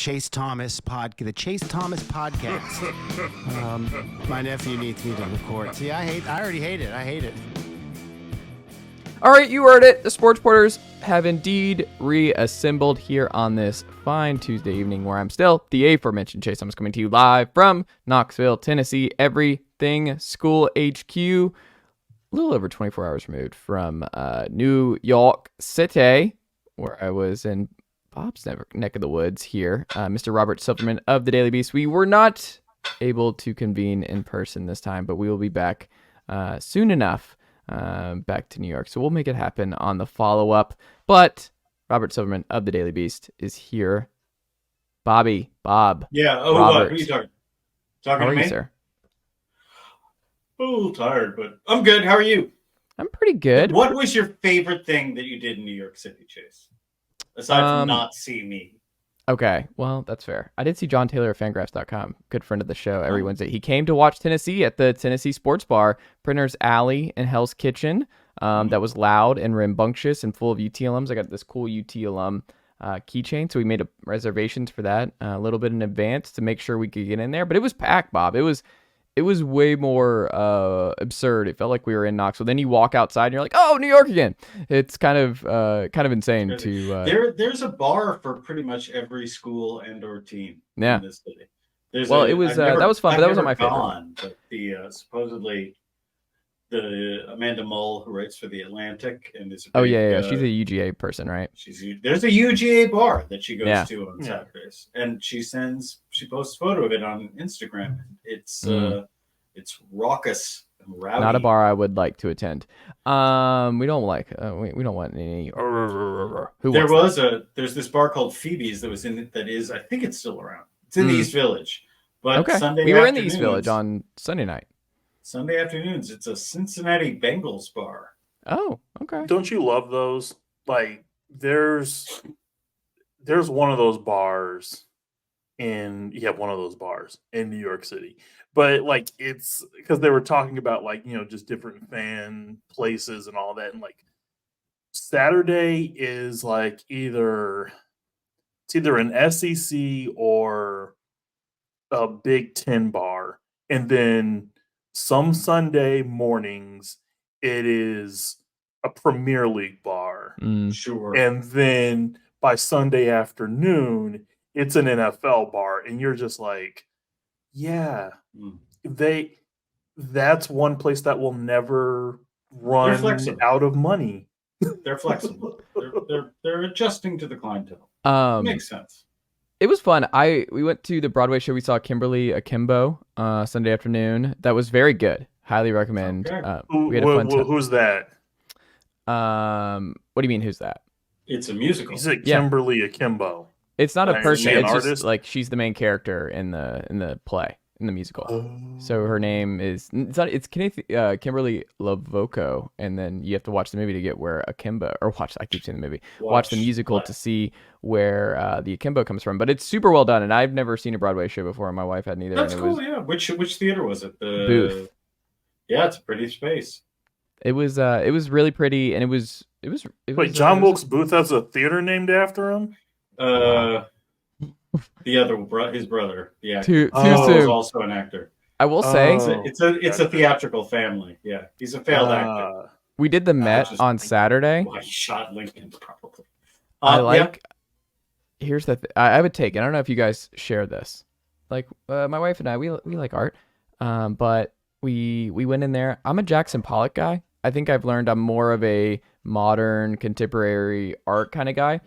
Chase Thomas podcast. My nephew needs me to record. See, I already hate it. I hate it. All right, you heard it. The Sports Porters have indeed reassembled here on this fine Tuesday evening, where I'm still the aforementioned Chase Thomas, coming to you live from Knoxville, Tennessee. Everything School HQ, a little over 24 hours removed from New York City, where I was in Bob's neck of the woods here. Mr. Robert Silverman of the Daily Beast. We were not able to convene in person this time, but we will be back soon enough. Back to New York. So we'll make it happen on the follow-up. But Robert Silverman of the Daily Beast is here. Bob. Yeah. Oh, Robert. Who are you talking How to are me? you, sir? A little tired, but I'm good. How are you? I'm pretty good. What was your favorite thing that you did in New York City, Chase? Aside from not see me. Okay, well, that's fair. I did see John Taylor of Fangraphs.com, good friend of the show, every Wednesday. He came to watch Tennessee at the Tennessee Sports Bar, Printer's Alley in Hell's Kitchen. That was loud and rambunctious and full of UT alums. I got this cool UT alum keychain, so we made reservations for that a little bit in advance to make sure we could get in there. But it was packed, Bob. It was way more absurd. It felt like we were in Knoxville. Then you walk outside and you're like, oh, New York again. It's kind of insane to. There's a bar for pretty much every school and or team in this city. It was that was fun, but that wasn't my favorite. But the supposedly the Amanda Mull, who writes for the Atlantic and is she's a UGA person, right? There's a UGA bar that she goes to on Saturdays, and she posts a photo of it on Instagram. It's raucous and rowdy. Not a bar I would like to attend. We don't want any. There's this bar called Phoebe's I think it's still around. It's in the East Village. But we were in the East Village on Sunday night. Sunday afternoons, it's a Cincinnati Bengals bar. Oh, okay. Don't you love those? Like, there's one of those bars in New York City. But, like, it's because they were talking about, like, just different fan places and all that. And, like, Saturday is, like, either an SEC or a Big Ten bar. And then some Sunday mornings, it is a Premier League bar. Sure. And then by Sunday afternoon, it's an NFL bar. And you're just like, yeah, that's one place that will newe run out of money. They're flexible. They're adjusting to the clientele. Makes sense. It was fun. We went to the Broadway show. We saw Kimberly Akimbo Sunday afternoon. That was very good. Highly recommend. Okay. We had a fun time. Who's that? What do you mean? Who's that? It's a musical. You said Kimberly Akimbo. It's not a person. Is she an it's artist? just like she's the main character in the play, in the musical. So her name is Kimberly Lovoko, and then you have to watch the movie to get where Akimbo, or watch. I keep saying the movie. Watch the musical to see where the Akimbo comes from. But it's super well done, and I've never seen a Broadway show before, and my wife hadn't either. That's cool. Yeah. Which theater was it? The Booth. Yeah, it's a pretty space. It was really pretty, and it was. Wait, John Wilkes Booth has a theater named after him? His brother, the actor, is also an actor. I will say it's a theatrical family. Yeah, he's a failed actor. We did the Met on Saturday. Well, he shot Lincoln probably. Here's the I have a take. I don't know if you guys share this. Like my wife and I, we like art, but we went in there. I'm a Jackson Pollock guy. I think I've learned I'm more of a modern contemporary art kind of guy.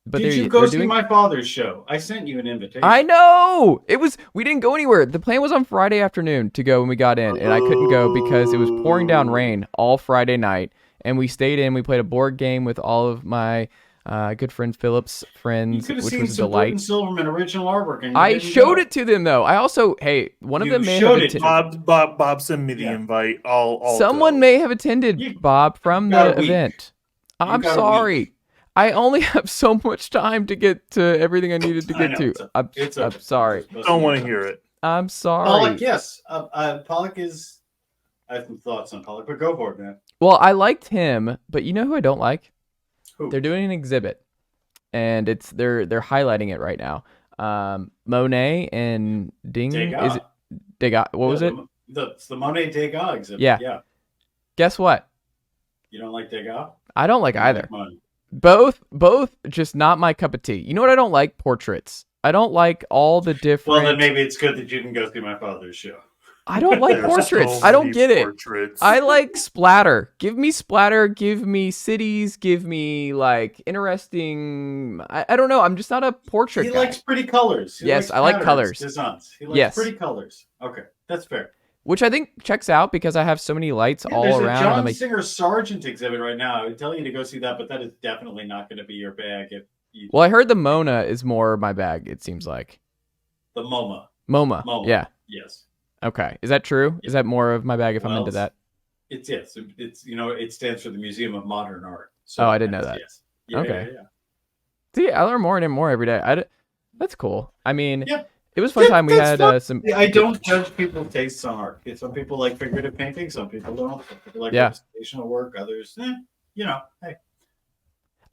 But did you go see my father's show? I sent you an invitation. I know. We didn't go anywhere. The plan was on Friday afternoon to go when we got in, and I couldn't go because it was pouring down rain all Friday night. And we stayed in. We played a board game with all of my good friend Philip's friends, which was a delight. Silverman original artwork. And I showed it to them though. I also, one of them may have attended. Bob, send me the invite. Someone may have attended, Bob, from the event. I'm sorry. I only have so much time to get to everything I needed to get to. I'm sorry. Don't want to hear it. I'm sorry. Pollock, yes. Pollock is. I have some thoughts on Pollock, but go for it, man. Well, I liked him, but you know who I don't like? Who? They're doing an exhibit, and they're highlighting it right now. Monet and Ding. Degas. Is it Degas? What was it? It's the Monet Degas exhibit. Yeah. Guess what? You don't like Degas? I don't like either. Like Both just not my cup of tea. You know what I don't like? Portraits. I don't like all the different. Well, then maybe it's good that you didn't go see my father's show. I don't like There's portraits. so I don't many get it. portraits. I like splatter. Give me splatter. Give me cities. Give me like interesting. I don't know. I'm just not a portrait He guy. likes pretty colors. He Yes, likes I like patterns, colors. Designs. He likes Yes. pretty colors. Okay, that's fair. Which I think checks out because I have so many lights all There's around. a and John I'm like, Singer Sargent exhibit right now. I would tell you to go see that, but that is definitely not going to be your bag. If you well, I heard the Mona is more my bag. It seems like the MoMA. MoMA. Yeah. Yes. Okay. Is that true? Yeah. Is that more of my bag if I'm Well, into that? It's yes. It's it stands for the Museum of Modern Art. So Oh, I didn't know that. Yes. Yeah, Okay. Yeah. See, I learn more and more every day. That's cool. I mean, Yeah. it was fun time. We That's had fun. some. I don't judge people's tastes on art. Some people like figurative painting. Some people don't. Some people like representational work. Others, hey.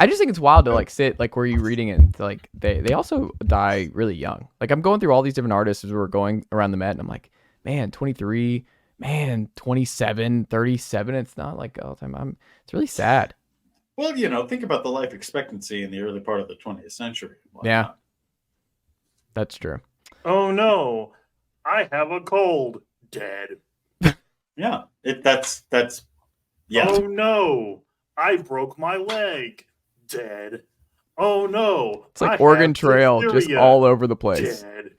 I just think it's wild to like sit like where you reading it. Like they also die really young. Like I'm going through all these different artists as we're going around the Met, and I'm like, man, 23, man, 27, 37. It's not like all the time. It's really sad. Well, think about the life expectancy in the early part of the 20th century. Yeah, that's true. Oh no, I have a cold. Dead. Yeah, that's yeah. Oh no, I broke my leg. Dead. Oh no, It's like I Oregon have Trail, just diphtheria. all over the place. Dead.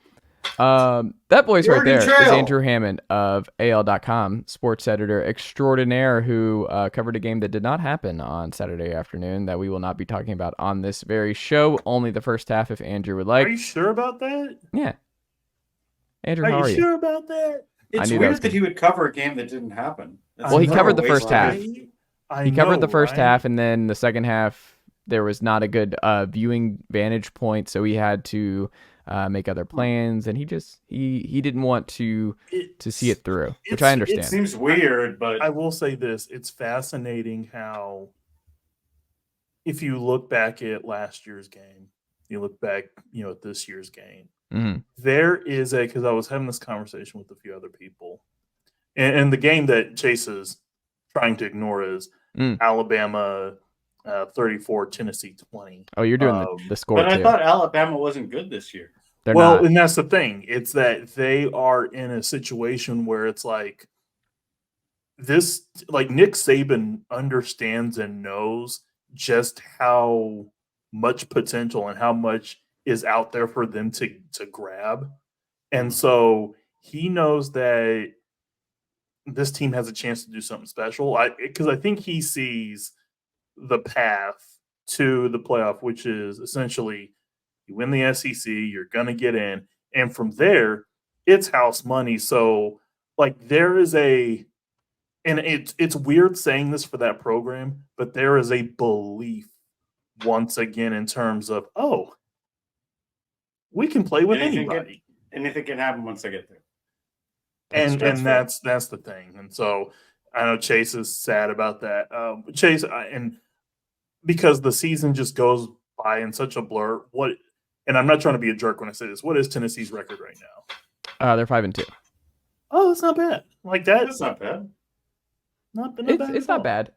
That voice right Oregon there is Trail. Andrew Hammond of AL.com, sports editor extraordinaire, who covered a game that did not happen on Saturday afternoon that we will not be talking about on this very show. Only the first half, if Andrew would like. Are you sure about that? Yeah. Andrew, how are you? Sure about that? It's knew that was weird that he would cover a game that didn't happen. Well, he covered the first half. I He covered know, the first right? half, and then the second half, there was not a good viewing vantage point, so he had to make other plans, and he didn't want to see it through, which I understand. It seems weird, but I will say this: it's fascinating how, if you look back at last year's game, you look back, at this year's game, there is because I was having this conversation with a few other people, and the game that Chase is trying to ignore is Alabama 34, Tennessee 20. Oh, you're doing the score but too. I thought Alabama wasn't good this year. They're Well, not. and that's the thing. It's that they are in a situation where it's like this, like Nick Saban understands and knows just how much potential and how much is out there for them to grab. And so he knows that this team has a chance to do something special. Because I think he sees the path to the playoff, which is essentially you win the SEC, you're going to get in. And from there, it's house money. So, like, there is and it's weird saying this for that program, but there is a belief once again in terms of, we can play with anybody. Anything can happen once I get there. And that's the thing. And so I know Chase is sad about that. Chase, and because the season just goes by in such a blur. And I'm not trying to be a jerk when I say this. What is Tennessee's record right now? They're 5-2. Oh, that's not bad. Like that. That's not bad. It's not bad.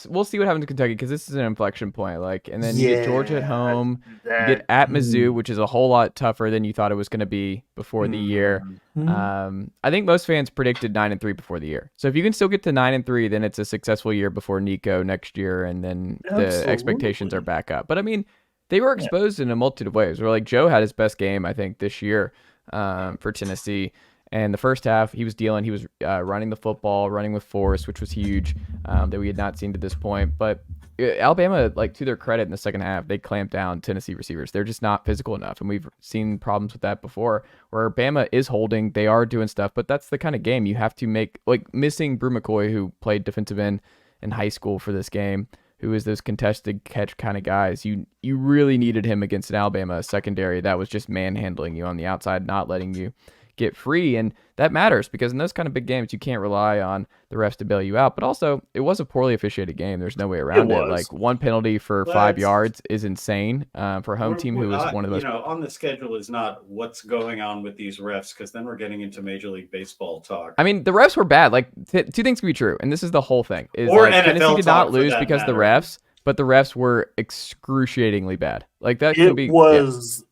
We'll see what happens to Kentucky because this is an inflection point. Like, and then you get Georgia at home, you get at Mizzou, which is a whole lot tougher than you thought it was going to be before the year. I think most fans predicted 9-3 before the year. So if you can still get to 9-3, then it's a successful year before Nico next year, and then the expectations are back up. But I mean, they were exposed in a multitude of ways. Where like Joe had his best game, I think, this year for Tennessee. And the first half, he was dealing. He was running the football, running with force, which was huge that we had not seen to this point. But Alabama, like to their credit, in the second half, they clamped down Tennessee receivers. They're just not physical enough, and we've seen problems with that before. Where Bama is holding, they are doing stuff, but that's the kind of game you have to make. Like missing Brew McCoy, who played defensive end in high school for this game, who is those contested catch kind of guys. You really needed him against an Alabama secondary that was just manhandling you on the outside, not letting you get free. And that matters because in those kind of big games, you can't rely on the refs to bail you out. But also, it was a poorly officiated game. There's no way around it. Like, one penalty for 5 yards is insane for a home team who is one of those. On the schedule is not what's going on with these refs, because then we're getting into Major League Baseball talk. I mean, the refs were bad. Like, two things can be true, and this is the whole thing. Is Or like, NFL Tennessee did not talk, lose for that because the matter. refs, but the refs were excruciatingly bad. Like, that could be. It was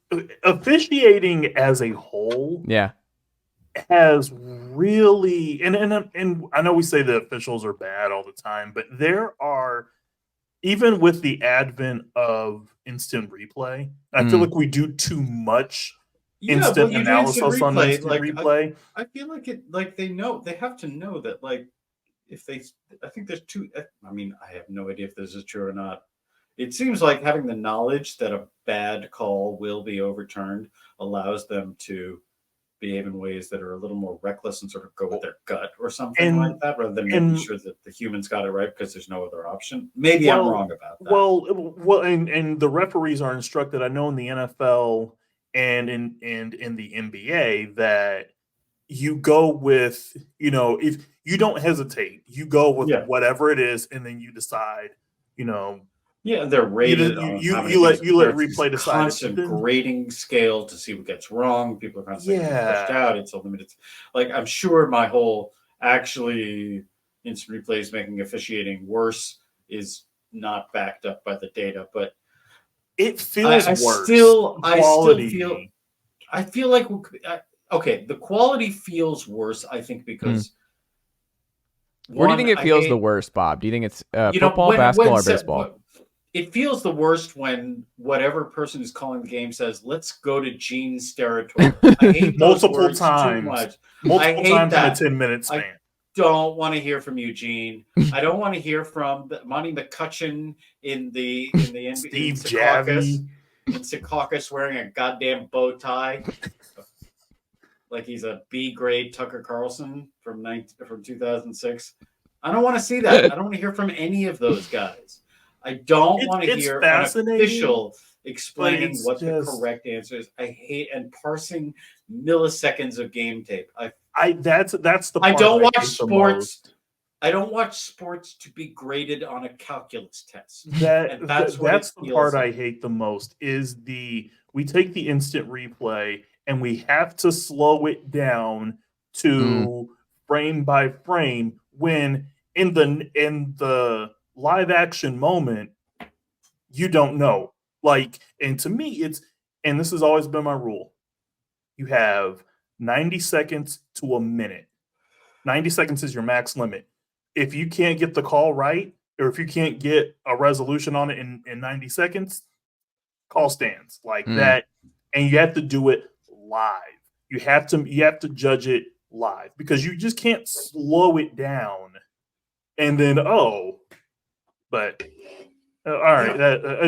officiating as a whole. Yeah. Has really, and I know we say the officials are bad all the time, but there are, even with the advent of instant replay, I feel like we do too much instant analysis on instant replay. I feel like they have to know that, like, I think there's two. I mean, I have no idea if this is true or not. It seems like having the knowledge that a bad call will be overturned allows them to behave in ways that are a little more reckless and sort of go with their gut or something like that, rather than making sure that the humans got it right because there's no other option. Maybe I'm wrong about that. Well, and the referees are instructed, I know, in the NFL and in the NBA, that you go with, if you don't hesitate, you go with whatever it is, and then you decide, Yeah, they're rated. You let replay decide. Constant grading scale to see what gets wrong. People are constantly pushed out. It's a limited. Like, I'm sure my whole actually instant replays making officiating worse is not backed up by the data, but it feels worse. I feel like the quality feels worse. I think because. Where do you think it feels the worst, Bob? Do you think it's football, basketball, or baseball? It feels the worst when whatever person who's calling the game says, "Let's go to Gene's territory." I hate multiple times. Multiple times in a 10-minute span. I don't want to hear from you, Gene. I don't want to hear from Monty McCutcheon in the Steve Javie in Secaucus wearing a goddamn bow tie, like he's a B grade Tucker Carlson from 2006. I don't want to see that. I don't want to hear from any of those guys. I don't want to hear an official explaining what the correct answer is. I hate parsing milliseconds of game tape. That's the part I don't watch sports. I don't watch sports to be graded on a calculus test. That's the part I hate the most. Is we take the instant replay and we have to slow it down to frame by frame, when in the live action moment, you don't know. Like, and to me, and this has always been my rule. You have 90 seconds to a minute. 90 seconds is your max limit. If you can't get the call right, or if you can't get a resolution on it in 90 seconds, call stands like that. And you have to do it live. You have to judge it live, because you just can't slow it down and then but all right,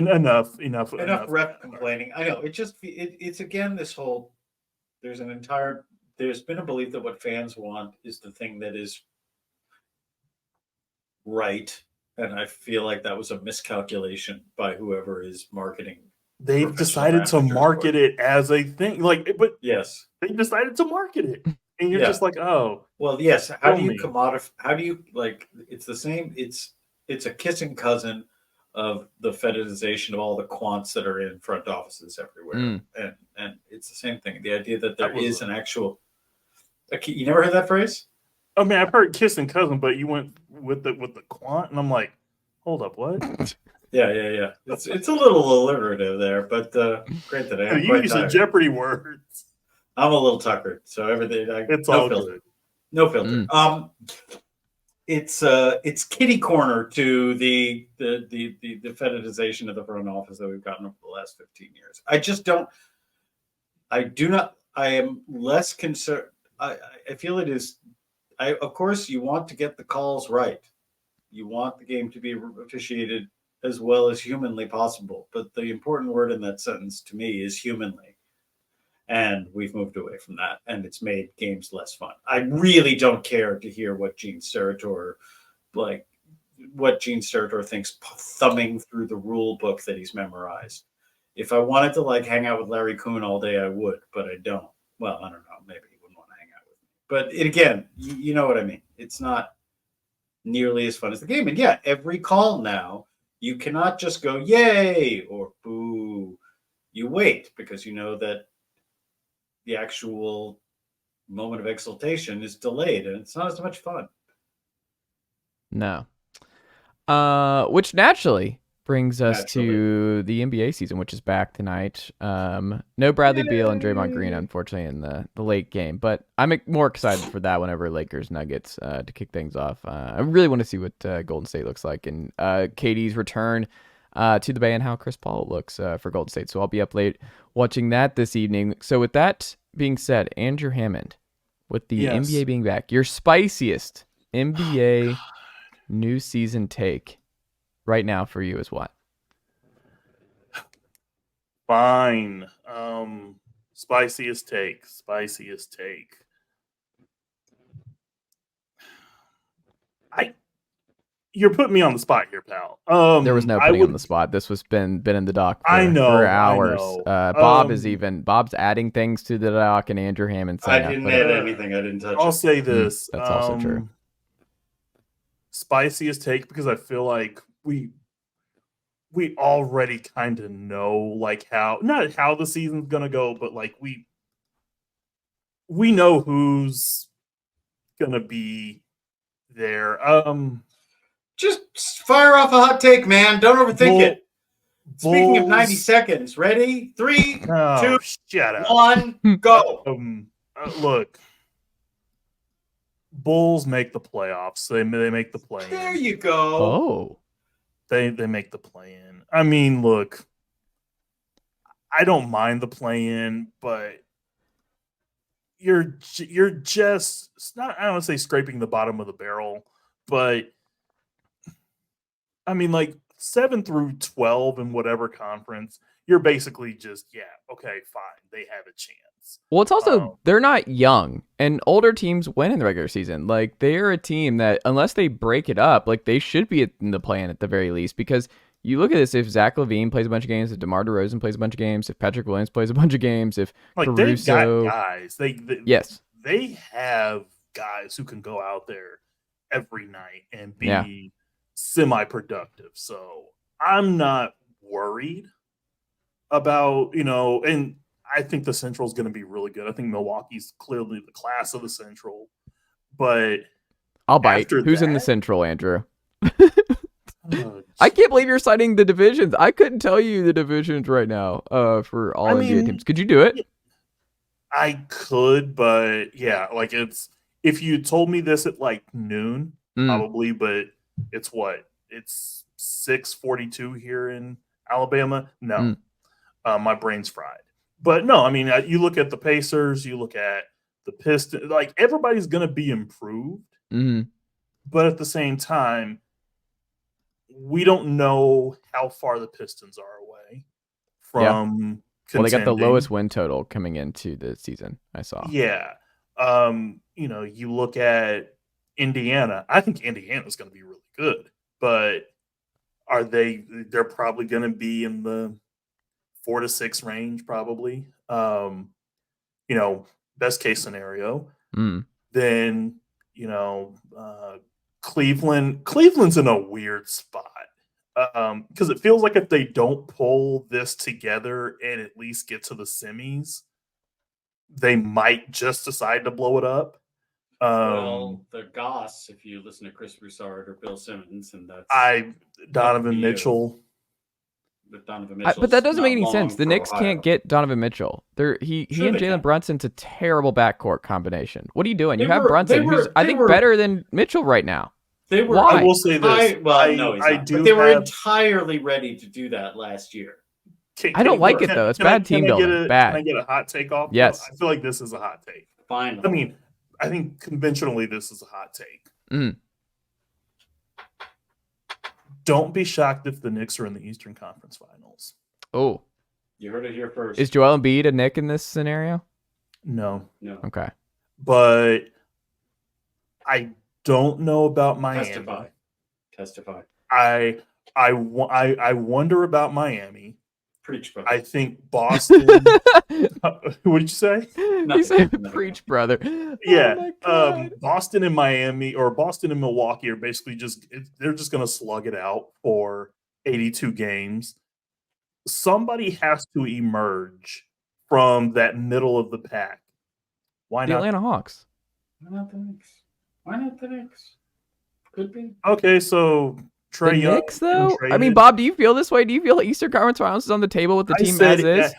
enough rep complaining. I know it's again this whole. There's been a belief that what fans want is the thing that is right, and I feel like that was a miscalculation by whoever is marketing. They've decided to market it as a thing, but yes, they decided to market it, and you're just like, oh, well, yes. How do you commodify? How do you It's the same. It's a kissing cousin of the fetishization of all the quants that are in front offices everywhere, and it's the same thing. The idea that there is an actual. You never heard that phrase? I mean, I've heard kissing cousin, but you went with the quant, and I'm like, hold up, what? Yeah. It's a little alliterative there, but granted, I am you use the Jeopardy words. I'm a little tuckered, so everything. It's all good. No filter. It's kitty corner to the fetishization of the front office that we've gotten over the last 15 years. I am less concerned. I feel it is. Of course, you want to get the calls right. You want the game to be officiated as well as humanly possible. But the important word in that sentence to me is humanly. And we've moved away from that, and it's made games less fun. I really don't care to hear what Gene Steratore thinks thumbing through the rule book that he's memorized. If I wanted to hang out with Larry Kuhn all day, I would, but I don't. Well, I don't know. Maybe he wouldn't want But again, you know what I mean. It's not nearly as fun as the game. And yeah, every call now, you cannot just go yay or boo. You wait because you know that the actual moment of exultation is delayed and it's not as much fun. No. Which naturally brings us to the NBA season, which is back tonight. No Bradley Beal and Draymond Green, unfortunately, in the late game, but I'm more excited for that whenever Lakers Nuggets to kick things off. I really want to see what Golden State looks like and KD's return to the Bay and how Chris Paul looks for Golden State. So I'll be up late watching that this evening. So with that being said, Andrew Hammond, with the NBA being back, your spiciest NBA new season take right now for you is what? Fine. Spiciest take. You're putting me on the spot here, pal. There was no putting on the spot. This was been in the doc for hours. Bob's adding things to the doc, and Andrew Hammond saying I didn't add anything. I didn't touch. I'll say this. That's also true. Spiciest take, because I feel like we already kind of know like not how the season's gonna go, but like we know who's gonna be there. Just fire off a hot take, man. Don't overthink it. Speaking of 90 seconds, ready? 3, 2, shut up. 1, go. Look, Bulls make the playoffs. They make the play-in. There you go. Oh, they make the play-in. I mean, look, I don't mind the play-in, but you're just not. I don't want to say scraping the bottom of the barrel, but I mean, like 7 through 12 in whatever conference, you're basically just okay, fine, they have a chance. Well, it's also they're not young, and older teams win in the regular season. Like they're a team that unless they break it up, like they should be in the play-in at the very least. Because you look at this: if Zach LaVine plays a bunch of games, if DeMar DeRozan plays a bunch of games, if Patrick Williams plays a bunch of games, if like Caruso, they've got guys, they have guys who can go out there every night and be semi-productive. So I'm not worried about and I think the Central is going to be really good. I think Milwaukee's clearly the class of the Central, but I'll bite. Who's in the Central, Andrew? I can't believe you're citing the divisions. I couldn't tell you the divisions right now for all NBA teams. Could you do it? I could, but like if you told me this at like noon, probably, but it's 6:42 here in Alabama. No, my brain's fried. But no, I mean, you look at the Pacers, you look at the Pistons, like everybody's going to be improved. But at the same time, we don't know how far the Pistons are away from Well, they got the lowest win total coming into the season, I saw. Yeah. You look at Indiana. I think Indiana's going to be really good, but they're probably going to be in the 4 to 6 range, probably. Best case scenario. Then, Cleveland's in a weird spot. Because it feels like if they don't pull this together and at least get to the semis, they might just decide to blow it up. Well, the Goss, if you listen to Chris Broussard or Bill Simmons, and that's Donovan Mitchell. But that doesn't make any sense. The Knicks can't get Donovan Mitchell. He and Jalen Brunson's a terrible backcourt combination. What are you doing? You have Brunson, who's I think better than Mitchell right now. They were. Why? I will say this. They were entirely ready to do that last year. I don't like it though. It's bad team building. Bad. Can I get a hot take off? Yes. I feel like this is a hot take. Fine. I mean, I think conventionally this is a hot take. Don't be shocked if the Knicks are in the Eastern Conference Finals. Oh. You heard it here first. Is Joel Embiid a Knick in this scenario? No. Okay. But I don't know about Miami. Testify. I wonder about Miami. Preach, brother. I think Boston. What did you say? He said, "Preach, brother." Yeah, Oh my God. Boston and Miami or Boston and Milwaukee are basically they're just going to slug it out for 82 games. Somebody has to emerge from that middle of the pack. Why The not? Atlanta Hawks. Why not the Knicks? Why not the Knicks? Could be. Okay, so The Trae Young Knicks, though. I mean, traded. Bob, do you feel this way? Do you feel Eastern Conference Finals is on the table with the I team said as is?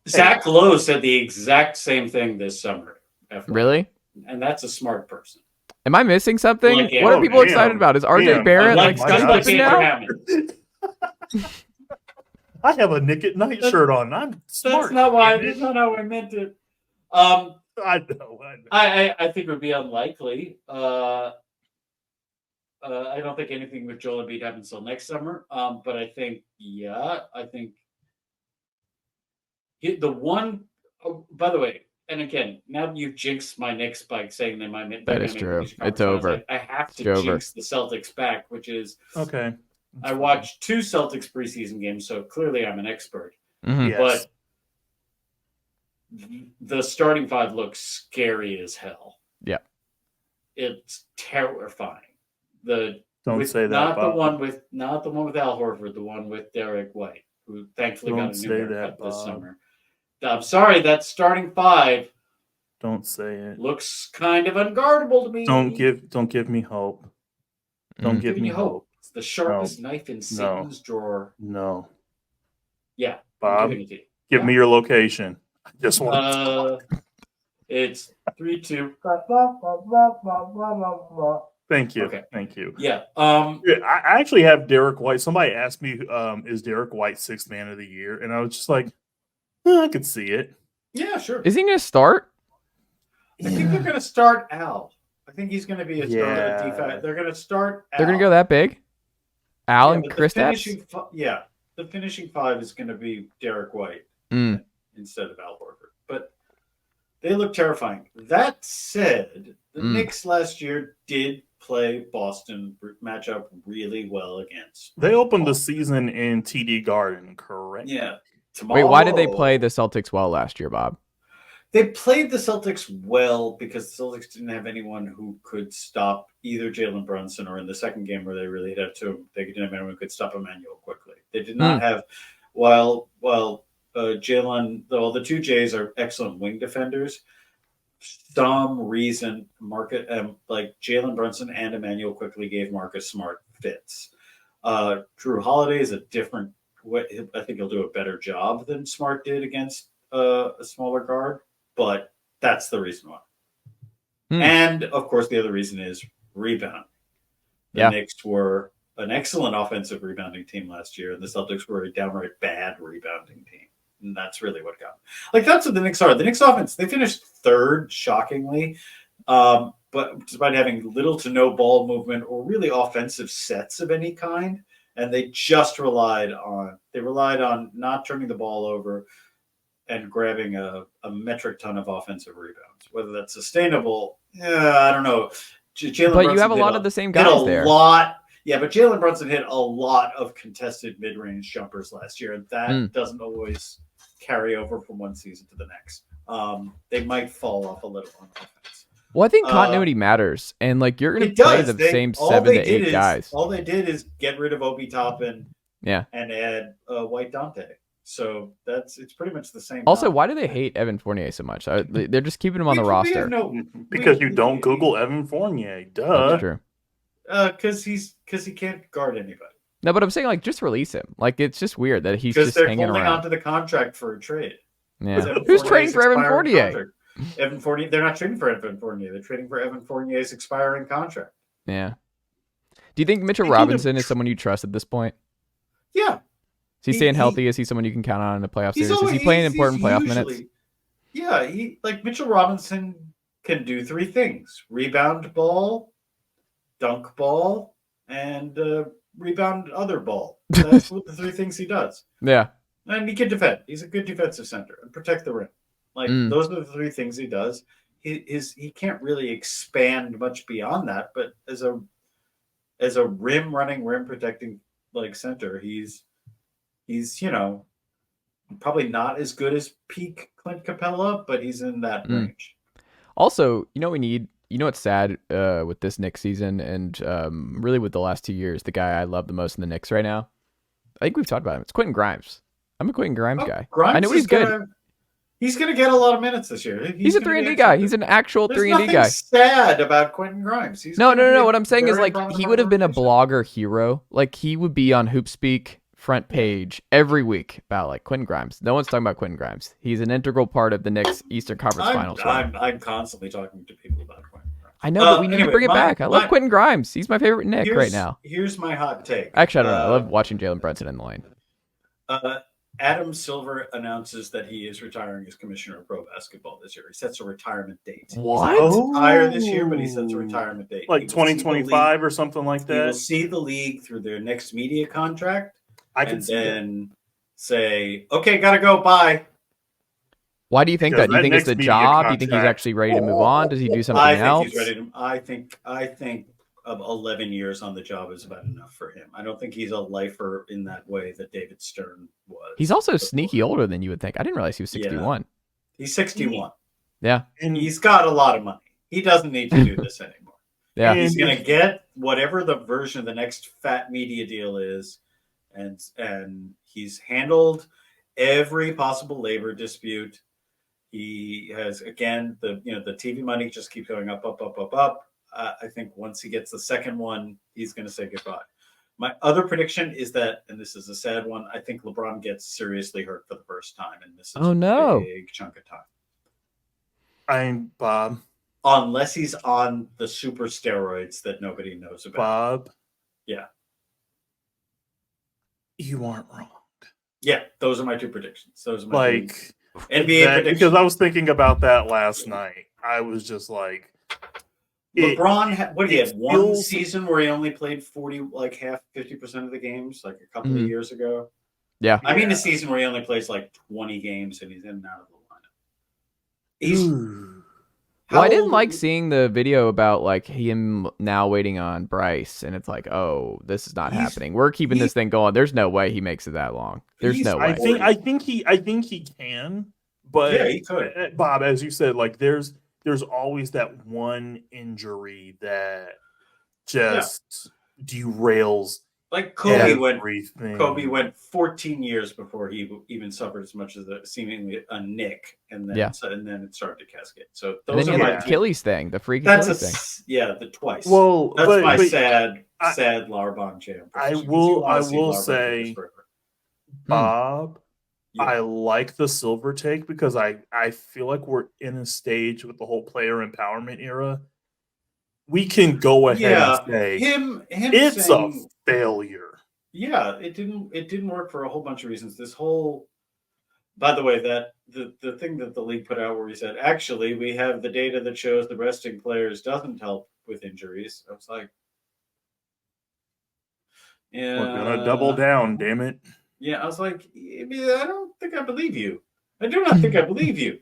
Zach Lowe said the exact same thing this summer. FYI. Really? And that's a smart person. Am I missing something? Like, What are oh, people damn, excited about? Is RJ damn. Barrett Like, like just Scottie like Pippen Andrew now? Hammond. I have a Nick at Night shirt on. I'm smart. That's not why. damn it. That's not how I meant it. I know. I think it would be unlikely. I don't think anything with Joel Embiid happens until next summer. But I think, I think the one. Oh, by the way, and again, now you've jinxed my Knicks by saying they might make. That is true. It's over. I have to It's over. jinx the Celtics back, which is Okay. I watched 2 Celtics preseason games, so clearly I'm an expert. Mhm. Yes. But the starting 5 looks scary as hell. Yeah. It's terrifying. Don't say that. Not Bob. the one with Al Horford, the one with Derek White, who thankfully Don't got a new say haircut that, this Bob. summer. I'm sorry, that starting 5 Don't say it. looks kind of unguardable to me. Don't give me hope. Don't Mm. give Giving me you hope. It's the sharpest knife in Satan's drawer. No. Yeah, Bob, I'm giving it to you. give me your location. I just want It's 3-2. Thank you. Okay. Thank you. Yeah. Yeah, I actually have Derek White. Somebody asked me, is Derek White 6th man of the year? And I was just like, I could see it. Yeah, sure. Is he going to start? I think they're going to start Al. I think he's going to be a Yeah. defense. They're going to start Al. They're going to go that big? Al and but Chris the finishing 5 is going to be Derek White instead of Al Horford. But they look terrifying. That said, the Knicks last year did play Boston matchup really well against. They opened the season in TD Garden, correct? Yeah. Wait, why did they play the Celtics well last year, Bob? They played the Celtics well because the Celtics didn't have anyone who could stop either Jalen Brunson or in the second game where they really had to. They didn't have anyone who could stop Emmanuel quickly. They did not have, while Jalen, though the 2 J's are excellent wing defenders. Some reason like Jalen Brunson and Emmanuel quickly gave Marcus Smart fits. Drew Holiday is a different. I think he'll do a better job than Smart did against a smaller guard. But that's the reason why. And, of course, the other reason is rebound. The Knicks were an excellent offensive rebounding team last year, and the Celtics were a downright bad rebounding team. And that's really what got them. Like, that's what the Knicks are. The Knicks offense, they finished 3rd, shockingly, but despite having little to no ball movement or really offensive sets of any kind. And they just relied on not turning the ball over and grabbing a metric ton of offensive rebounds. Whether that's sustainable, I don't know. But you have a lot of the same guys there. Yeah, but Jalen Brunson hit a lot of contested mid-range jumpers last year, and that doesn't always carry over from one season to the next. They might fall off a little on offense. Well, I think continuity matters, and like you're going to play the same 7 to 8 guys. All they did is get rid of Obi Toppin, and add White Dante. So it's pretty much the same. Also, why do they hate Evan Fournier so much? They're just keeping him on the roster. Because you don't Google Evan Fournier. Duh. That's true. Because he can't guard anybody. No, but I'm saying like just release him. Like it's just weird that he's just hanging around. Because they're holding onto the contract for a trade. Yeah. Who's trading for Evan Fournier? Evan Fournier. They're not trading for Evan Fournier. They're trading for Evan Fournier's expiring contract. Yeah. Do you think Mitchell Robinson is someone you trust at this point? Yeah. Is he staying healthy? Is he someone you can count on in the playoff series? Is he playing important playoff minutes? Yeah, Mitchell Robinson can do 3 things: rebound ball, dunk ball, and rebound other ball. That's what the 3 things he does. Yeah. And he can defend. He's a good defensive center and protect the rim. Like those are the 3 things he does. He can't really expand much beyond that, but as a rim protecting like center, he's Probably not as good as peak Clint Capella, but he's in that range. Also, we need. What's sad with this Knicks season and really with the last 2 years, the guy I love the most in the Knicks right now, I think we've talked about him. It's Quentin Grimes. I'm a Quentin Grimes guy. Grimes I know he's good. He's going to get a lot of minutes this year. He's a 3-and-D guy. He's an actual 3-and-D guy. There's nothing sad about Quentin Grimes. No. What I'm saying is, like, he would have been a blogger hero. Like, he would be on Hoopspeak front page every week about, like, Quentin Grimes. No one's talking about Quentin Grimes. He's an integral part of the Knicks Eastern Conference Finals. I'm constantly talking to people about Quentin Grimes. I know, but we need to bring it back. I love Quentin Grimes. He's my favorite Knick right now. Here's my hot take. Actually, I don't know. I love watching Jalen Brunson in the lane. Adam Silver announces that he is retiring as commissioner of pro basketball this year. He sets a retirement date. What? He's not retired this year, but he sets a retirement date. Like 2025 or something like that. He will see the league through their next media contract. Then say, okay, gotta go, bye. Why do you think that? Do you think it's the job? Do you think he's actually ready to move on? Does he do something else? He's ready to, I think 11 years on the job is about enough for him. I don't think he's a lifer in that way that David Stern was. He's also sneaky older than you would think. I didn't realize he was 61. He's 61. Yeah. And he's got a lot of money. He doesn't need to do this anymore. Yeah. He's going to get whatever the version of the next fat media deal is. And he's handled every possible labor dispute. He has, again, the TV money just keeps going up. I think once he gets the second one, he's going to say goodbye. My other prediction is that, and this is a sad one, I think LeBron gets seriously hurt for the first time, and this is a big chunk of time. Bob. Unless he's on the super steroids that nobody knows about. Bob. Yeah. You aren't wrong. Yeah, those are my two predictions. Those are my two NBA predictions. Because I was thinking about that last night. I was just like, LeBron had one season where he only played 50% of the games, like a couple of years ago. Yeah. I mean a season where he only plays like 20 games and he's in and out of the lineup. I didn't like seeing the video about like him now waiting on Bryce, and it's like, oh, this is not happening. We're keeping this thing going. There's no way he makes it that long. There's no way. I think he can, but yeah, he could. Bob, as you said, like there's always that one injury that just derails. Like Kobe went 14 years before he even suffered as much as seemingly a nick, and then it started to cascade. So those are my Achilles thing, the freak Achilles thing. Yeah, the twice. Well, that's my sad Larbon jam. I will say, Bob, I like the Silver take because I feel like we're in a stage with the whole player empowerment era. We can go ahead and say it's a failure. Yeah, it didn't work for a whole bunch of reasons. This whole, by the way, that the thing that the league put out where he said, actually, we have the data that shows the resting players doesn't help with injuries. I was like, yeah, we're gonna double down, damn it. Yeah, I was like, I don't think I believe you. I do not think I believe you.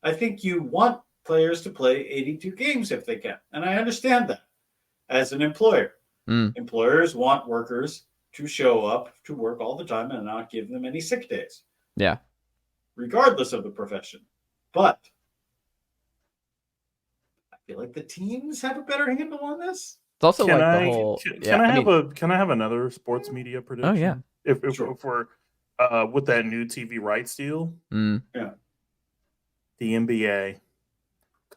I think you want players to play 82 games if they can. And I understand that as an employer. Employers want workers to show up to work all the time and not give them any sick days. Yeah. Regardless of the profession. But I feel like the teams have a better handle on this. It's also the whole... Can I have another sports media prediction? Oh, yeah. If we're with that new TV rights deal, yeah, the NBA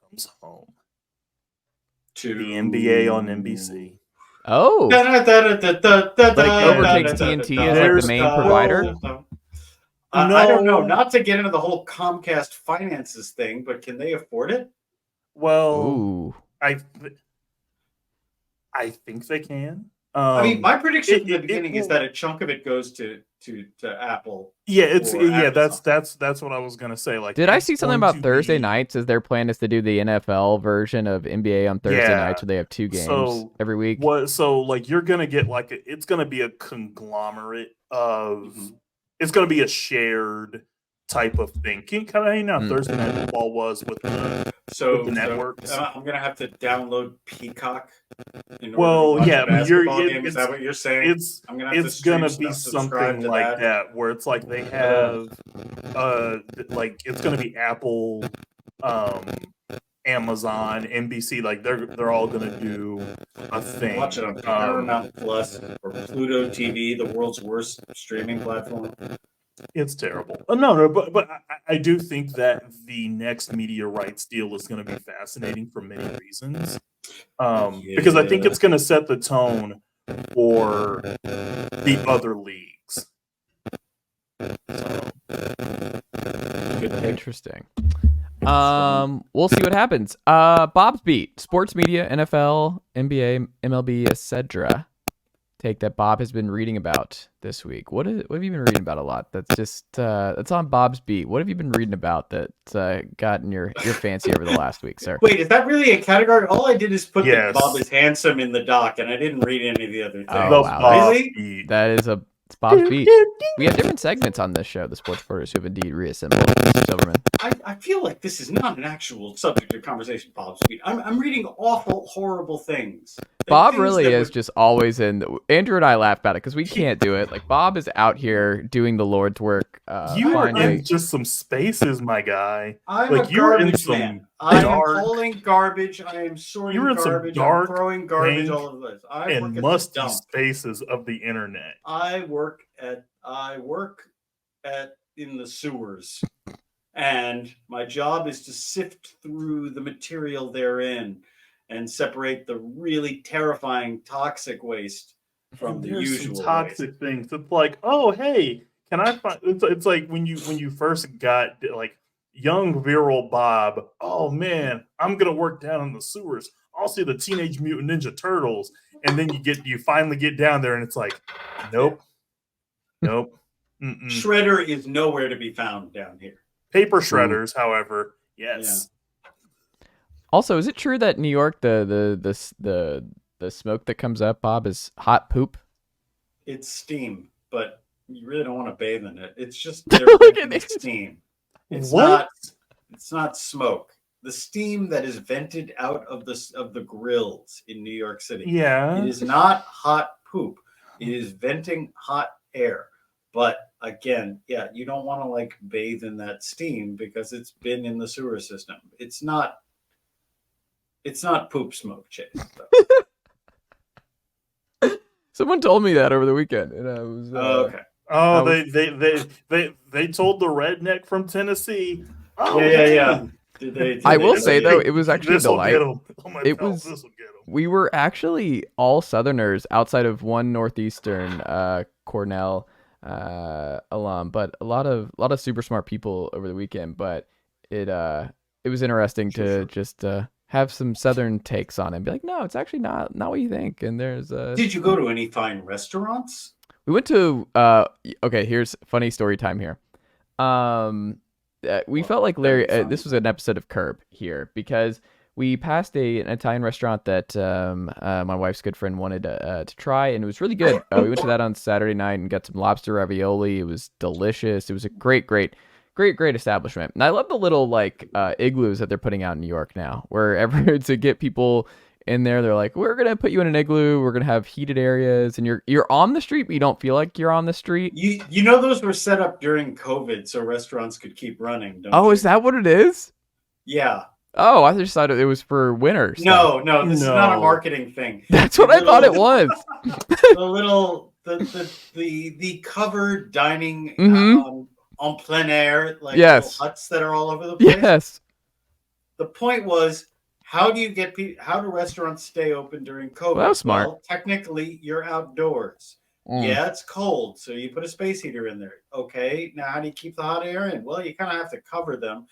comes home to the NBA on NBC. Oh, like overtakes TNT as like the main provider. I don't know. Not to get into the whole Comcast finances thing, but can they afford it? Well, I think they can. I mean, my prediction at the beginning is that a chunk of it goes to Apple. Yeah, that's what I was gonna say. Like, did I see something about Thursday nights? Is their plan is to do the NFL version of NBA on Thursday nights, where they have 2 games every week? So like you're gonna get like it's gonna be a conglomerate of it's gonna be a shared type of thing. Kind of how Thursday Night Football was with the networks. I'm gonna have to download Peacock in order Well, to watch yeah, a but you're basketball game? Is that what you're saying? it's I'm gonna have to it's gonna stream be subscribe something to like that where it's like they have like it's gonna be Apple, um, Amazon, NBC, like they're all gonna do a thing. Watch it on Paramount Plus or Pluto TV, the world's worst streaming platform. It's terrible. No, but I do think that the next media rights deal is going to be fascinating for many reasons. Because I think it's going to set the tone for the other leagues. So, Interesting. We'll see what happens. Bob's beat: sports media, NFL, NBA, MLB, etc. Take that Bob has been reading about this week. What have you been reading about a lot? That's just that's on Bob's beat. What have you been reading about that gotten your fancy over the last week, sir? Wait, is that really a category? All I did is put Yes. that Bob is handsome in the doc, and I didn't read any of the other things. Oh, wow. Really? Beat. That is it's Bob's beat. We have different segments on this show, the sports reporters who have indeed reassembled. Mr. Silverman. I feel like this is not an actual subject of conversation, Bob's beat. I'm reading awful, horrible things. Bob Things really that is would- just always in. Andrew and I laugh about it because we can't do it. Like Bob is out here doing the Lord's work. You are finding- in just some spaces, my guy. I'm Like, a you're in garbage some man. I'm dark- hauling garbage. I am sorting You're in some garbage. dark, I'm throwing garbage dank, all over the place. I and work at the musty dump. spaces of the internet. I work at in the sewers, and my job is to sift through the material therein and separate the really terrifying toxic waste from the There's usual some toxic waste. things. It's like, oh hey, can I find? It's like when you first got like young virile Bob. Oh man, I'm gonna work down in the sewers. I'll see the Teenage Mutant Ninja Turtles, and then you finally get down there, and it's like, nope. Mm-mm. Shredder is nowhere to be found down here. Paper shredders, however, yes. Also, is it true that New York the smoke that comes up, Bob, is hot poop? It's steam, but you really don't want to bathe in it. It's just Look at it's it. steam. It's What? not smoke. The steam that is vented out of the grills in New York City. Yeah. It is not hot poop. It is venting hot air. But again, yeah, you don't want to like bathe in that steam because it's been in the sewer system. It's not poop smoke, Chase. Someone told me that over the weekend, and I was Okay. Oh, I they told the redneck from Tennessee. Oh, Yeah. Did I will they- say though, it was actually a This'll delight. get 'em. Oh my It God, was- this'll get 'em. We were actually all Southerners outside of one Northeastern Cornell alum, but a lot of super smart people over the weekend. But it was interesting to just have some Southern takes on it and be like, no, it's actually not what you think. And there's Did you go to any fine restaurants? we went to okay, here's funny story time here. We felt like Larry. This was an episode of Curb here because we passed an Italian restaurant that my wife's good friend wanted to try, and it was really good. We went to that on Saturday night and got some lobster ravioli. It was delicious. It was a great establishment. And I love the little like igloos that they're putting out in New York now, wherever to get people in there. They're like, we're gonna put you in an igloo. We're gonna have heated areas, and you're on the street, but you don't feel like you're on the street. You know those were set up during COVID so restaurants could keep running. Don't Oh, you? is that what it is? Yeah. Oh, I just thought it was for winter stuff. No, this is not a No. marketing thing. That's what I thought it was. The covered dining Mhm. on plein air, like Yes. little huts that are all over the place. Yes. The point was, how do restaurants stay open during COVID? Well, that was smart. Well, technically, you're outdoors. Mm. Yeah, it's cold, so you put a space heater in there. Okay, now how do you keep the hot air in? Well, you kind of have to cover them.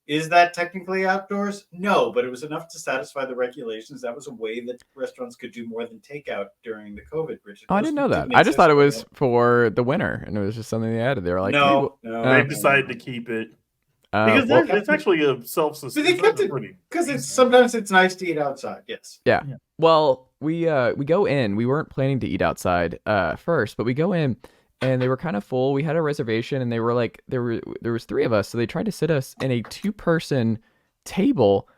Is that technically outdoors? No, but it was enough to satisfy the regulations. That was a way that restaurants could do more than takeout during the COVID. Richard. Oh, I didn't know that. I just thought it was for the winter, and it was just something they added. They were like, no, They decided to keep it hey, because it's actually a self-sustaining. They kept it because sometimes it's nice to eat outside. Yes. well, we go in. We weren't planning to eat outside first, but we go in, and they were kind of full. We had a reservation, and they were like, there was three of us, so they tried to sit us in a 2-person table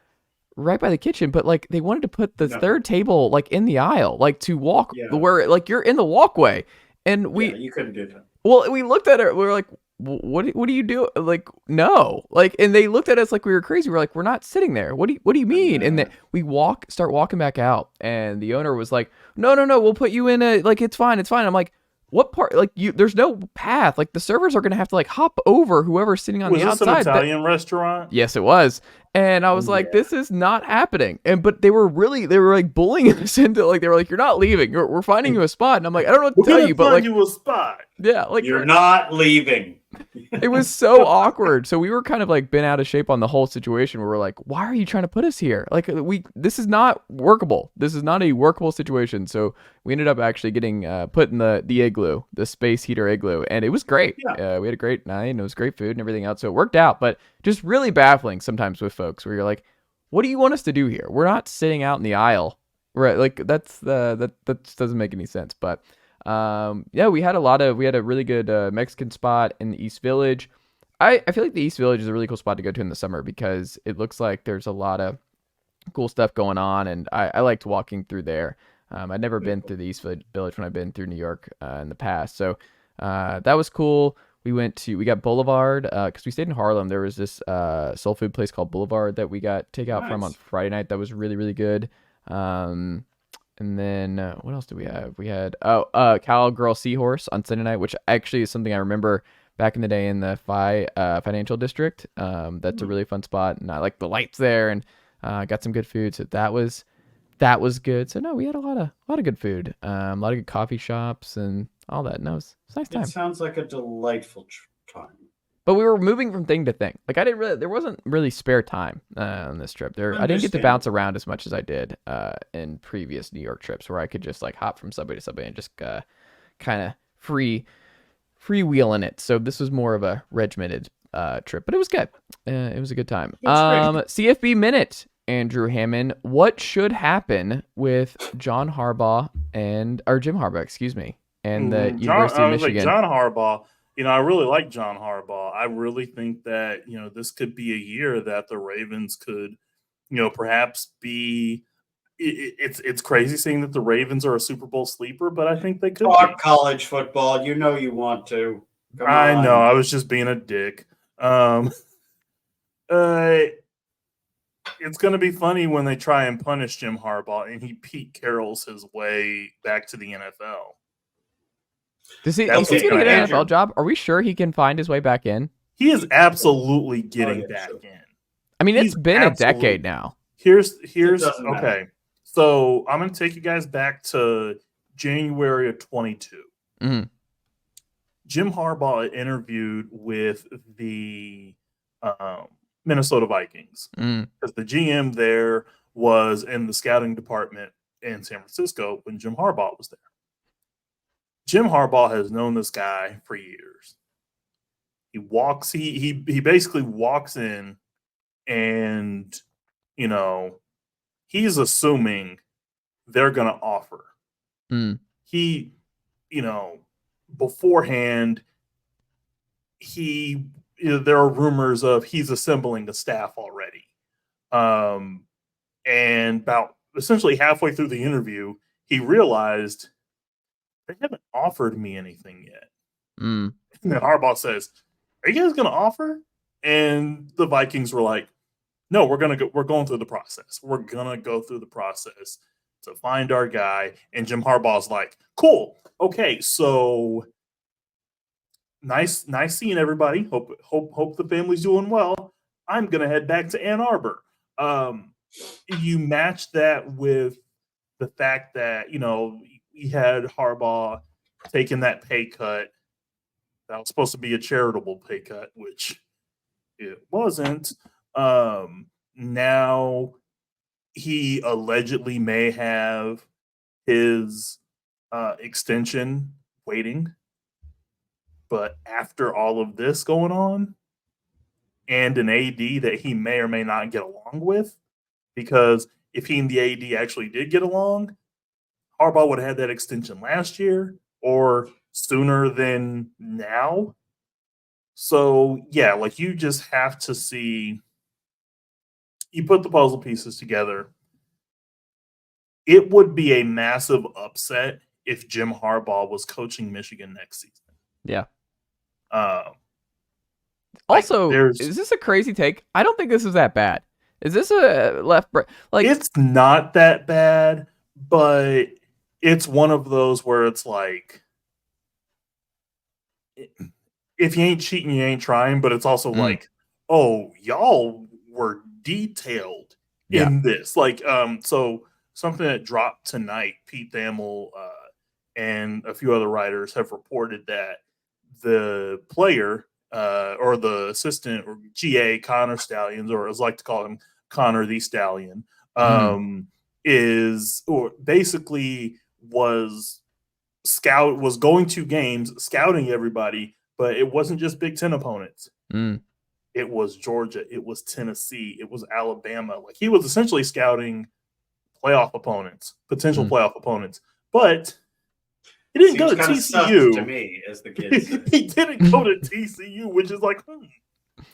right by the kitchen, but like they wanted to put the No. third table like in the aisle, like to walk Yeah. where like you're in the walkway. And You couldn't do that. well, we looked at it. We were like, what do you do? Like, no, like, and they looked at us like we were crazy. We're like, we're not sitting there. What do you mean? And then we start walking back out, and the owner was like, no, we'll put you in a, like, it's fine. I'm like, what part? Like, there's no path. Like, the servers are gonna have to like hop over whoever's sitting on the outside. Was this an Italian restaurant? Yes, it was. And I was like, this is not happening. But they were like bullying us into, like, they were like, you're not leaving. We're finding you a spot. And I'm like, I don't know what to tell you, but like, you a spot. yeah, like You're not leaving. it was so awkward. So we were kind of like bent out of shape on the whole situation where we're like, why are you trying to put us here? Like, this is not workable. This is not a workable situation. So we ended up actually getting put in the igloo, the space heater igloo. And it was great. Yeah. We had a great night and it was great food and everything else. So it worked out, but just really baffling sometimes with folks where you're like, what do you want us to do here? We're not sitting out in the aisle. Right. Like that just doesn't make any sense. But yeah, we had a really good Mexican spot in the East Village. I feel like the East Village is a really cool spot to go to in the summer because it looks like there's a lot of cool stuff going on, and I liked walking through there. I'd never been through the East Village when I've been through New York in the past, so that was cool. We got Boulevard because we stayed in Harlem. There was this soul food place called Boulevard that we got takeout from on Friday night. That was really, really good. And then what else do we have? We had Cowgirl Seahorse on Sunday night, which actually is something I remember back in the day in the financial district. That's a really fun spot, and I like the lights there, and got some good food. So that was good. So no, we had a lot of good food, a lot of good coffee shops and all that. No, it's a nice time. It sounds like a delightful time. But we were moving from thing to thing. Like there wasn't really spare time on this trip. I didn't get to bounce around as much as I did in previous New York trips, where I could just like hop from subway to subway and just kind of freewheeling it. So this was more of a regimented trip, but it was good. It was a good time. CFB Minute, Andrew Hammond. What should happen with Jim Harbaugh, excuse me, and the University of Michigan? John Harbaugh. I really like John Harbaugh. I really think that, this could be a year that the Ravens could, perhaps be. It's crazy seeing that the Ravens are a Super Bowl sleeper, but I think they could. Talk college football. You know you want to. Come I on. know. I was just being a dick. It's going to be funny when they try and punish Jim Harbaugh and he Pete Carrolls his way back to the NFL. Does he get an NFL job? Are we sure he can find his way back in? He is absolutely getting back in. I mean, it's been a decade now. Here's okay. So I'm going to take you guys back to January of 22. Mm-hmm. Jim Harbaugh interviewed with the Minnesota Vikings because the GM there was in the scouting department in San Francisco when Jim Harbaugh was there. Jim Harbaugh has known this guy for years. He basically walks in and, he's assuming they're going to offer. He, beforehand, there are rumors of he's assembling the staff already. And about essentially halfway through the interview, he realized they haven't offered me anything yet. And then Harbaugh says, "Are you guys going to offer?" And the Vikings were like, "No, we're going through the process. We're going to go through the process to find our guy." And Jim Harbaugh's like, "Cool. Okay, so nice seeing everybody. Hope the family's doing well. I'm going to head back to Ann Arbor." You match that with the fact that, we had Harbaugh taking that pay cut. That was supposed to be a charitable pay cut, which it wasn't. Now he allegedly may have his extension waiting. But after all of this going on, and an AD that he may or may not get along with, because if he and the AD actually did get along, Harbaugh would have had that extension last year or sooner than now. So, yeah, you just have to see you put the puzzle pieces together. It would be a massive upset if Jim Harbaugh was coaching Michigan next season. Yeah. Also, is this a crazy take? I don't think this is that bad. Is this a left break? Like, it's not that bad, but it's one of those where it's like, if you ain't cheating, you ain't trying. But it's also like, oh, y'all were detailed in this. Like, so something that dropped tonight, Pete Thamel and a few other writers have reported that the player or the assistant or GA Connor Stallions, or as I like to call him, Connor the Stallion, is or basically was going to games, scouting everybody, but it wasn't just Big Ten opponents. It was Georgia, it was Tennessee, it was Alabama. Like, he was essentially scouting playoff opponents, potential playoff opponents, but he didn't go to TCU. To me, as the kids say. He didn't go to TCU, which is like, It's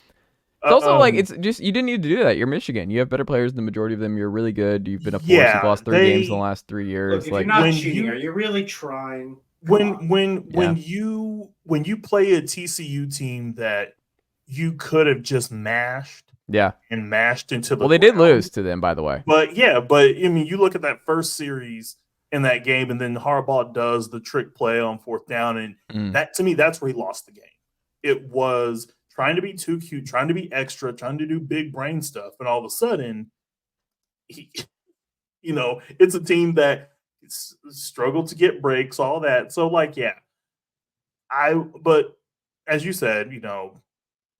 also like, it's just, you didn't need to do that. You're Michigan. You have better players than the majority of them. You're really good. You've been a force. You've lost 3 games in the last 3 years. Look, if you're not cheating, are you really trying? When you play a TCU team that you could have just mashed, and mashed into the well, they did lose to them, by the way. But I mean, you look at that first series in that game, and then Harbaugh does the trick play on 4th down, and that, to me, that's where he lost the game. It was trying to be too cute, trying to be extra, trying to do big brain stuff, and all of a sudden, it's a team that struggled to get breaks, all that. So, like, but as you said,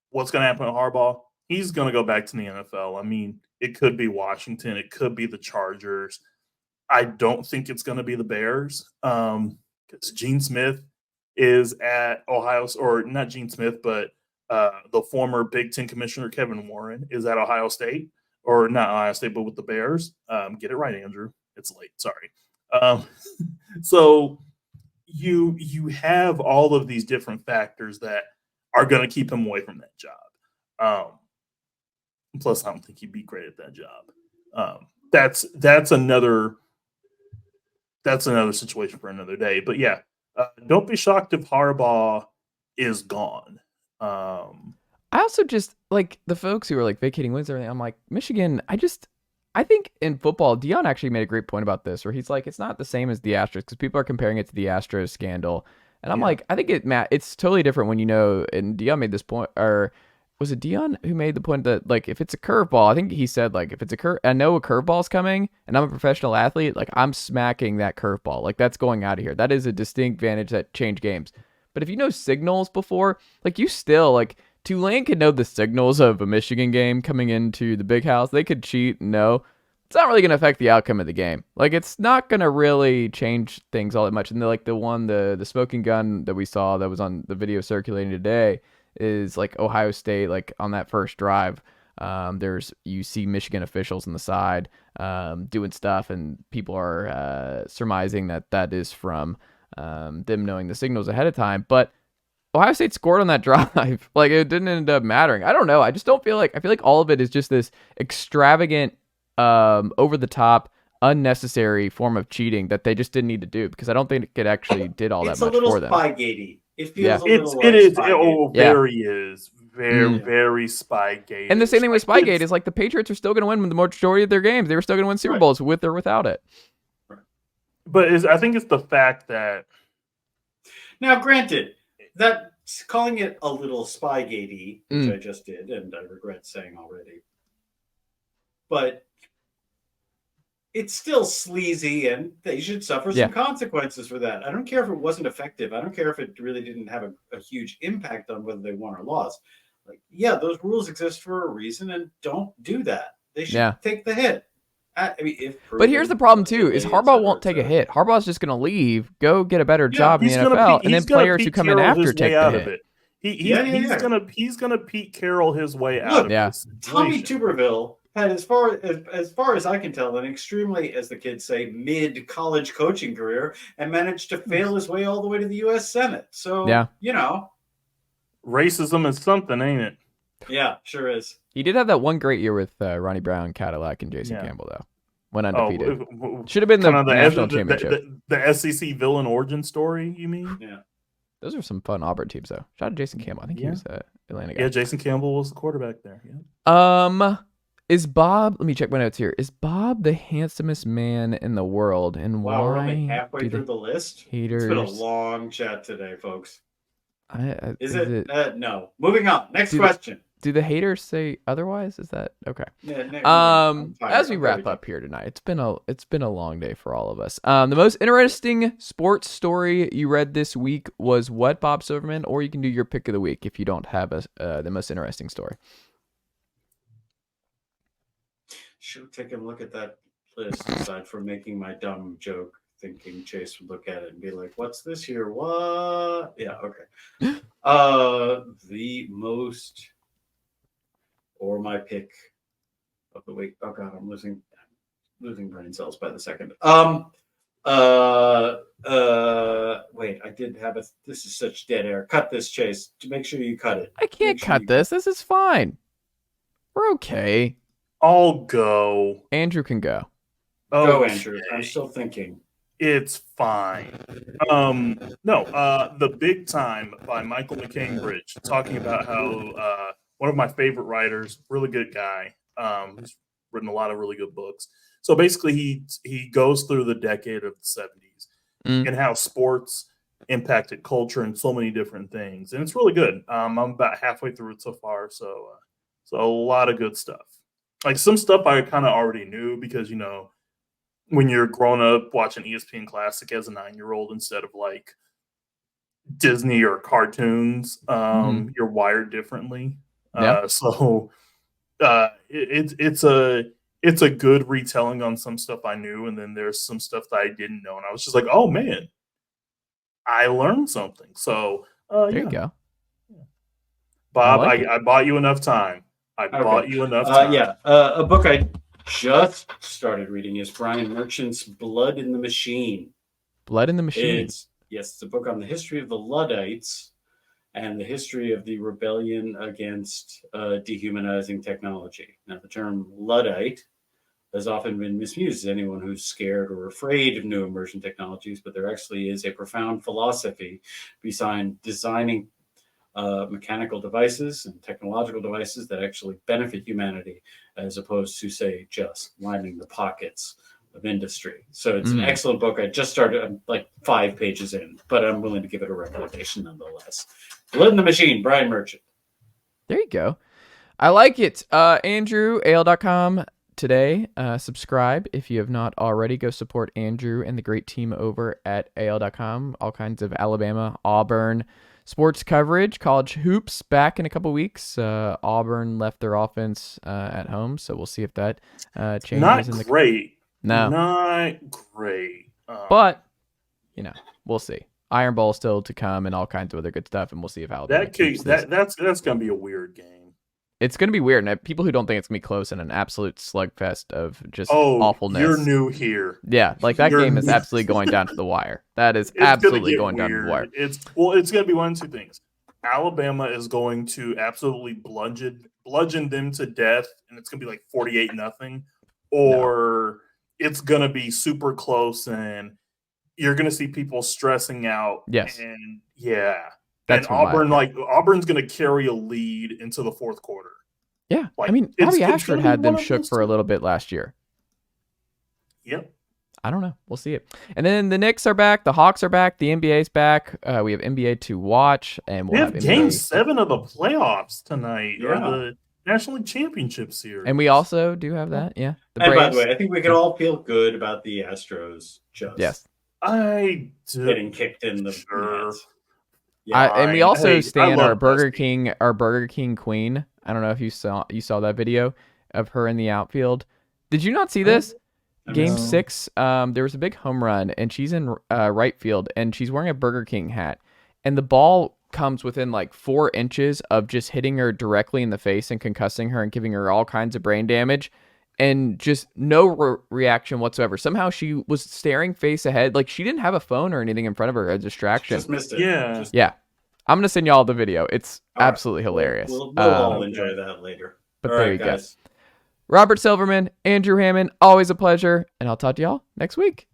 what's going to happen with Harbaugh? He's going to go back to the NFL. I mean, it could be Washington, it could be the Chargers. I don't think it's going to be the Bears, because Gene Smith is at Ohio, or not Gene Smith, but the former Big Ten commissioner Kevin Warren is at Ohio State, or not Ohio State, but with the Bears. Get it right, Andrew. It's late. Sorry. So you have all of these different factors that are going to keep him away from that job. Plus, I don't think he'd be great at that job. That's another situation for another day. But don't be shocked if Harbaugh is gone. I also just like the folks who are like vacating wins and everything. I'm like, Michigan, I think in football, Dion actually made a great point about this, where he's like, it's not the same as the Astros, because people are comparing it to the Astros scandal. And I'm like, I think it's totally different when, and Dion made this point, or was it Dion who made the point that, like, if it's a curveball, I think he said, like, if it's I know a curveball's coming and I'm a professional athlete, like, I'm smacking that curveball. Like, that's going out of here. That is a distinct advantage that change games. But if you know signals before, like, you still, like, Tulane could know the signals of a Michigan game coming into the big house. They could cheat. No, it's not really going to affect the outcome of the game. Like, it's not going to really change things all that much. And the smoking gun that we saw that was on the video circulating today is like Ohio State, like on that first drive, you see Michigan officials on the side doing stuff, and people are surmising that is from them knowing the signals ahead of time. But Ohio State scored on that drive. Like, it didn't end up mattering. I don't know. I just don't feel like, I feel like all of it is just this extravagant, over the top, unnecessary form of cheating that they just didn't need to do, because I don't think it actually did all that much for them. It's a little Spygate-y. It feels a little it is. Very Spygate. And the same thing with Spygate is, like, the Patriots are still going to win the majority of their games. They were still going to win Super Bowls with or without it. But I think it's the fact that, now, granted, that calling it a little Spygate-y, which I just did, and I regret saying already, but it's still sleazy, and they should suffer some consequences for that. I don't care if it wasn't effective. I don't care if it really didn't have a huge impact on whether they won or lost. Like, those rules exist for a reason, and don't do that. They should take the hit. I mean, but here's the problem too: is Harbaugh won't take a hit. Harbaugh's just going to leave, go get a better job in the NFL, and then players who come in after take the hit. He's gonna Pete Carroll his way out of this. Tommy Tuberville had, as far as I can tell, an extremely, as the kids say, mid-college coaching career, and managed to fail his way all the way to the U.S. Senate. So, racism is something, ain't it? Yeah, sure is. He did have that one great year with Ronnie Brown, Cadillac, and Jason Campbell, though. Went undefeated. Should have been the national championship. The SEC villain origin story, you mean? Yeah. Those are some fun Auburn teams, though. Shout out to Jason Campbell. I think he was Atlanta guy. Yeah, Jason Campbell was the quarterback there. Yeah. Is Bob? Let me check my notes here. Is Bob the handsomest man in the world? And Wow, we're why only halfway through the list. Haters. It's been a long chat today, folks. Is it? No. Moving on. Next question. Do the haters say otherwise? Is that okay? Yeah, as we wrap up here tonight, it's been a long day for all of us. The most interesting sports story you read this week was what, Bob Silverman? Or you can do your pick of the week if you don't have the most interesting story. Should take a look at that list aside from making my dumb joke, thinking Chase would look at it and be like, "What's this here? What?" Yeah, okay. The most. Or my pick of the week. Oh God, I'm losing brain cells by the second. Wait, I did have a. This is such dead air. Cut this, Chase. To make sure you cut it. I can't cut this. This is fine. We're okay. I'll go. Andrew can go. Go, Andrew. I'm still thinking. It's fine. The Big Time by Michael McCambridge, talking about how one of my favorite writers, really good guy, who's written a lot of really good books. So basically, he goes through the decade of the 70s and how sports impacted culture and so many different things, and it's really good. I'm about halfway through it so far, so a lot of good stuff. Like some stuff I kind of already knew because when you're growing up watching ESPN Classic as a 9-year-old instead of like Disney or cartoons, you're wired differently. Yeah. It's a good retelling on some stuff I knew, and then there's some stuff that I didn't know, and I was just like, oh man, I learned something. So there you go, Bob. I bought you enough time. Bought you enough time. A book I just started reading is Brian Merchant's Blood in the Machine. Blood in the Machine. It's a book on the history of the Luddites and the history of the rebellion against dehumanizing technology. Now, the term Luddite has often been misused as anyone who's scared or afraid of new emergent technologies, but there actually is a profound philosophy behind designing mechanical devices and technological devices that actually benefit humanity, as opposed to, say, just lining the pockets of industry. So it's an excellent book. I just started. I'm like 5 pages in, but I'm willing to give it a recommendation nonetheless. Blood in the Machine, Brian Merchant. There you go. I like it. Andrew, AL.com today. Subscribe if you have not already. Go support Andrew and the great team over at AL.com. All kinds of Alabama, Auburn sports coverage, college hoops back in a couple weeks. Auburn left their offense at home, so we'll see if that changes. Not great. No. Not great. But, we'll see. Iron Bowl still to come and all kinds of other good stuff, and we'll see if Alabama that's going to be a weird game. It's going to be weird, and people who don't think it's going to be close and an absolute slugfest of just awfulness. You're new here. Yeah, like that game is absolutely going down to the wire. That is absolutely going down to the wire. It's going to be one of two things. Alabama is going to absolutely bludgeon them to death, and it's going to be like 48-0, or it's going to be super close, and you're going to see people stressing out. Yes. And yeah. That's and Auburn's going to carry a lead into the fourth quarter. Yeah. Bobby Ashford had them shook for a little bit last year. Yep. I don't know. We'll see it. And then the Knicks are back. The Hawks are back. The NBA's back. We have NBA to watch. And we have Game 7 of the playoffs tonight. Yeah. Or the National League Championship Series. And we also do have that. Yeah. And by the way, I think we can all feel good about the Astros just getting kicked in the nuts. Yeah, and we also stand our Burger King queen. I don't know if you saw that video of her in the outfield. Did you not see this? Game 6, there was a big home run, and she's in right field, and she's wearing a Burger King hat, and the ball comes within like 4 inches of just hitting her directly in the face and concussing her and giving her all kinds of brain damage, and just no reaction whatsoever. Somehow she was staring face ahead, like she didn't have a phone or anything in front of her, a distraction. Just missed it. Yeah. Yeah. I'm gonna send y'all the video. It's All right. absolutely hilarious. We'll all enjoy that later. But All there right, you go. guys. Robert Silverman, Andrew Hammond, always a pleasure, and I'll talk to y'all next week.